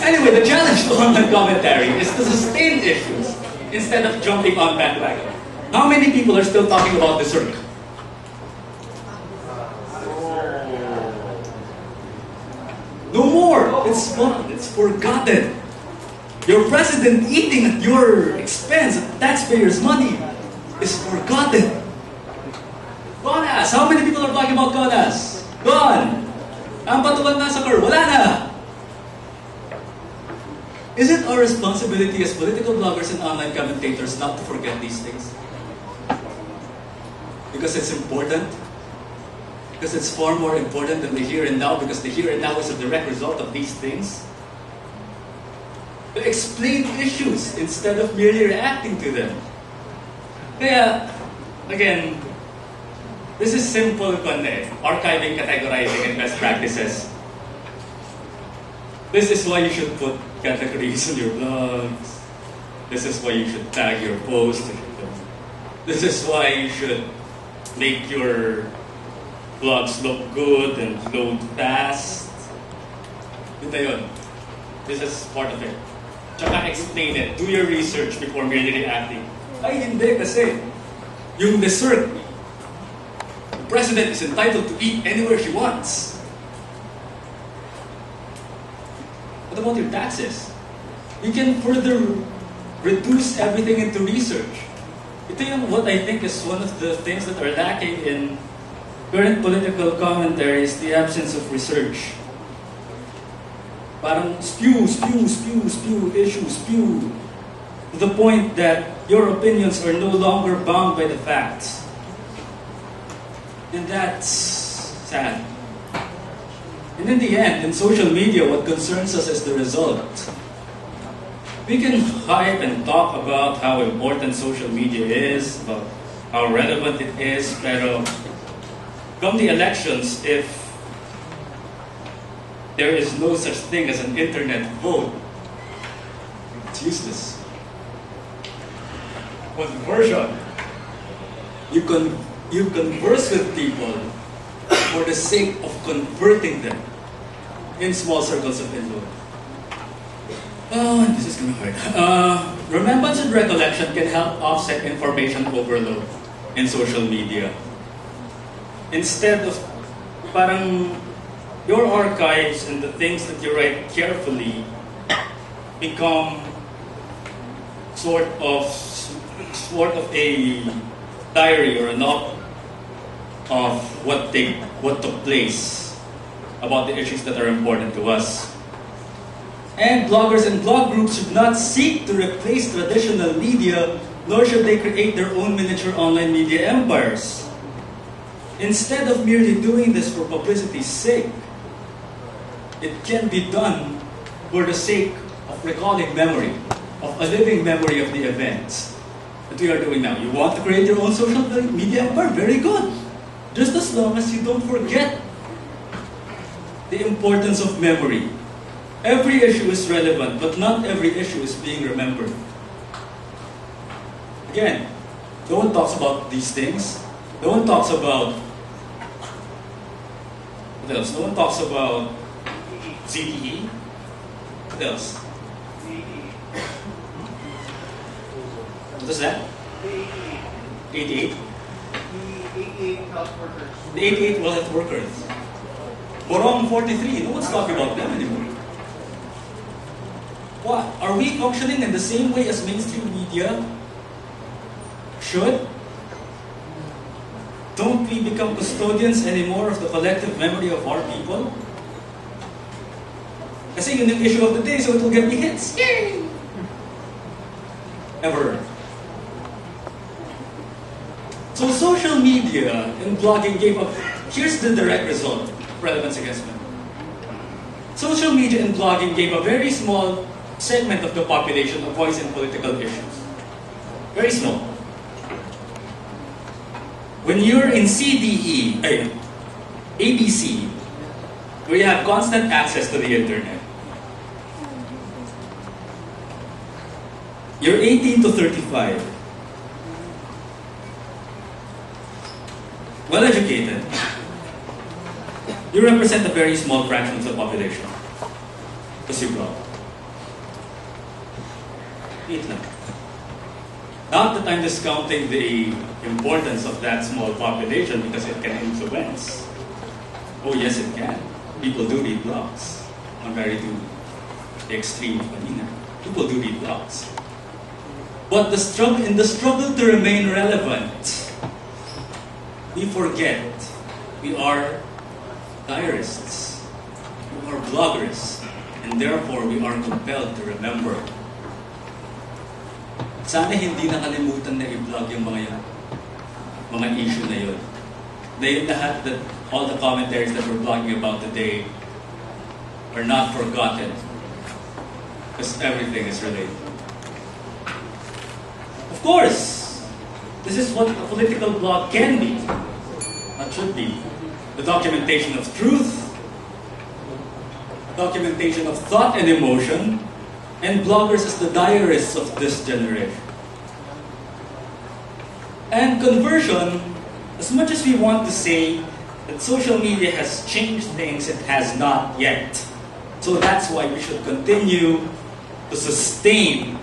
Anyway, the challenge to online commentary is to sustain issues instead of jumping on bandwagon. How many people are still talking about the circ? No more. It's gone. It's forgotten. Your president eating at your expense, taxpayers' money, is forgotten. GONAS. How many people are talking about GONAS? Gone. Ang Batuan massacre, wala na. Is it our responsibility as political bloggers and online commentators not to forget these things? Because it's important? Because it's far more important than the here and now, because the here and now is a direct result of these things? To explain issues instead of merely reacting to them. Kaya, again, this is simple archiving, categorizing, and best practices. This is why you should put categories in your blogs. This is why you should tag your posts. This is why you should make your blogs look good and load fast. Ito yun. This is part of it. Tsaka explain it. Do your research before merely reacting. Ay, hindi kasi. Yung the circ, the president is entitled to eat anywhere she wants. What about your taxes? You can further reduce everything into research. Ito yung what I think is one of the things that are lacking in current political commentary is the absence of research. Parang spew, issue, spew. To the point that your opinions are no longer bound by the facts. And that's sad. And in the end, in social media, what concerns us is the result. We can hype and talk about how important social media is, about how relevant it is, pero come the elections, if there is no such thing as an internet vote, it's useless. Conversion. You converse with people for the sake of converting them in small circles of influence. Oh, this is gonna hurt. Remembrance and recollection can help offset information overload in social media. Instead of parang your archives and the things that you write carefully become sort of a diary or a novel of what took place about the issues that are important to us. And bloggers and blog groups should not seek to replace traditional media, nor should they create their own miniature online media empires. Instead of merely doing this for publicity's sake, it can be done for the sake of recalling memory, of a living memory of the events that we are doing now. You want to create your own social media empire? Very good. Just as long as you don't forget the importance of memory. Every issue is relevant, but not every issue is being remembered. Again, no one talks about these things. No one talks about... What else? No one talks about ZTE. What else? What is that? 88? The 88 health workers. The 88 health workers. Borong 43, no one's talking about them anymore. What? Are we functioning in the same way as mainstream media should? Don't we become custodians anymore of the collective memory of our people? Kasi yun yung issue of the day, so it will get me hits. Yay! Ever. So social media and blogging gave up. Here's the direct result of relevance assessment. Social media and blogging gave a very small segment of the population a voice in political issues. Very small. When you're in CDE, ABC, where you have constant access to the internet, you're 18 to 35, well-educated, you represent a very small fraction of the population. Kasi bro, Wait lang. Not that I'm discounting the importance of that small population because it can influence. Oh yes, it can. People do read blogs. Contrary to the extreme kanina. People do read blogs. But in the struggle to remain relevant, we forget we are diarists, we are bloggers, and therefore we are compelled to remember. Sana hindi nakalimutan na i-blog yung mga issue na yun. Na yun lahat, that all the commentaries that we're blogging about today are not forgotten. Because everything is related. Of course, this is what a political blog can be, not should be. The documentation of truth, documentation of thought and emotion, and bloggers as the diarists of this generation. And conversion, as much as we want to say that social media has changed things, it has not yet. So that's why we should continue to sustain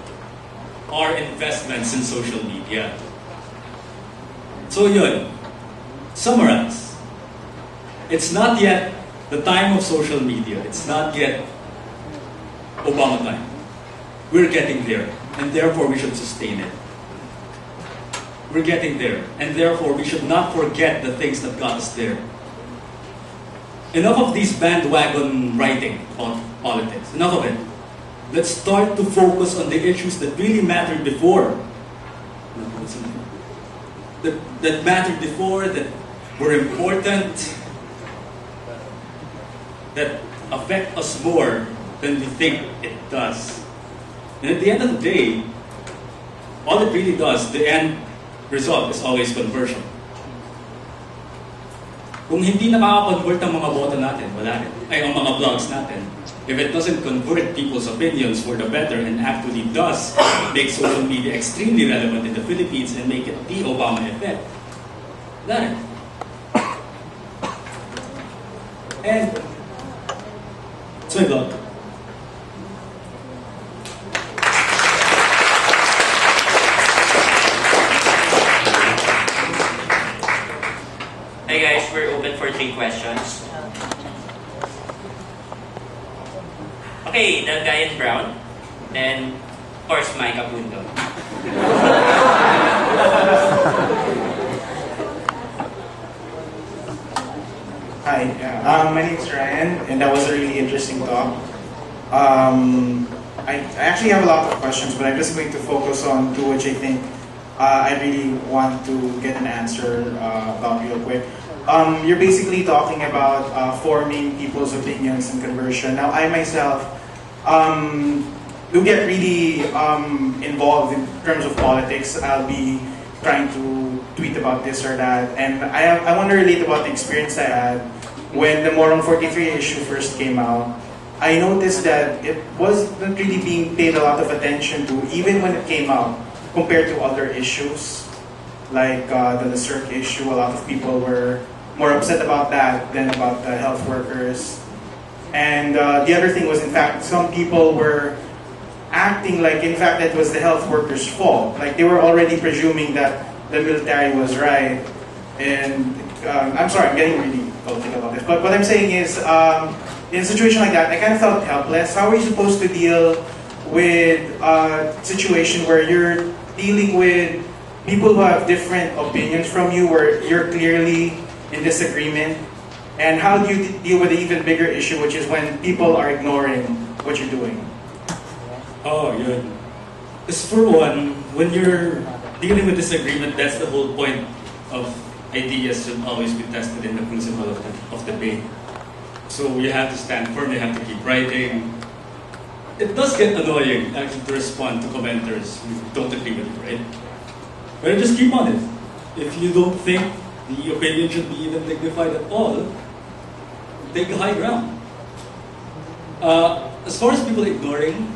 our investments in social media. So yun, summarize. It's not yet the time of social media. It's not yet Obama time. We're getting there, and therefore we should sustain it. We're getting there, and therefore we should not forget the things that got us there. Enough of these bandwagon writing on politics. Enough of it. Let's start to focus on the issues that really mattered before. That mattered before, that were important, that affect us more than we think it does. And at the end of the day, all it really does, the end result is always conversion. Kung hindi nakaka-convert ang mga boto natin, wala rin. Ay, ang mga blogs natin. If it doesn't convert people's opinions for the better and actually does make social media extremely relevant in the Philippines and make it the Obama effect, wala rin. And, so blog. Hi guys, we're open for 3 questions. Okay, the guy in brown, then of course Mike Abundo. Hi, my name is Ryan, and that was a really interesting talk. I actually have a lot of questions, but I'm just going to focus on two which I think I really want to get an answer about real quick. You're basically talking about forming people's opinions and conversion. Now, I myself do get really involved in terms of politics. I'll be trying to tweet about this or that, and I want to relate about the experience I had when the Morong 43 issue first came out. I noticed that it wasn't really being paid a lot of attention to, even when it came out, compared to other issues, like the LASERC issue. A lot of people were more upset about that than about the health workers. And the other thing was, in fact, some people were acting like, in fact, it was the health workers' fault. Like, they were already presuming that the military was right. And I'm sorry, I'm getting really political about this. But what I'm saying is, in a situation like that, I kind of felt helpless. How are you supposed to deal with a situation where you're dealing with people who have different opinions from you, where you're clearly in disagreement? And how do you deal with the even bigger issue, which is when people are ignoring what you're doing? Oh, yun. Because for one, when you're dealing with disagreement, that's the whole point of ideas should always be tested in the crucible of debate. So you have to stand firm, you have to keep writing. It does get annoying actually to respond to commenters who don't agree with you, right? But just keep on it. If you don't think the opinion should be even dignified at all, take the high ground. As far as people ignoring,